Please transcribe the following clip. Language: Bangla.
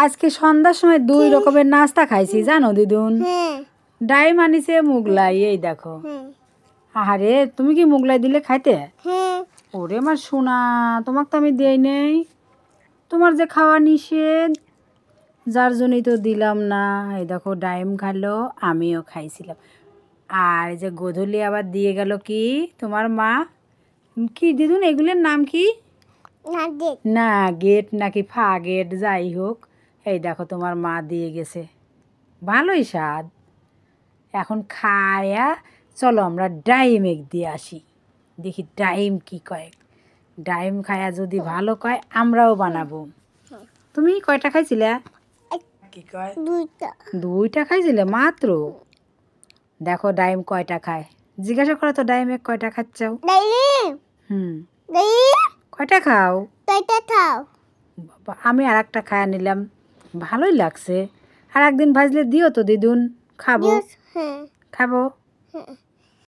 আজকে সন্ধ্যার সময় 2 রকমের নাস্তা খাইছি জানো দিদুন। ডাইম আনিছে মুগলাই, এই দেখো। আরে তুমি কি মুগলাই দিলে খাইতে? ওরে আমার সোনা, তোমাকে তো আমি দেই নেই, তোমার যে খাওয়া নিষেধ, যার জন্যই তো দিলাম না। এই দেখো ডাইম খালো, আমিও খাইছিলাম। আর এই যে গোধূলি আবার দিয়ে গেল কি তোমার মা, কি দিদুন এগুলোর নাম কি? না গেট নাকি ফা গেট, যাই হোক এই দেখো তোমার মা দিয়ে গেছে, ভালোই স্বাদ। এখন খায়া চলো আমরা ডাইম এক দিয়ে আসি, দেখি ডাইম কি কয়। ডাইম খায়া যদি ভালো কয় আমরাও বানাবো। তুমি কয়টা খাইছিলে? কি কয়? 2টা খাইছিলে মাত্র। দেখো ডাইম কয়টা খায়, জিজ্ঞাসা করো তো ডাইমে কয়টা খাচ্ছাও। কয়টা খাও? বাবা, আমি আর একটা খায়া নিলাম, ভালোই লাগছে। আর একদিন ভাজলে দিও তো দিদুন, খাবো। খাবো।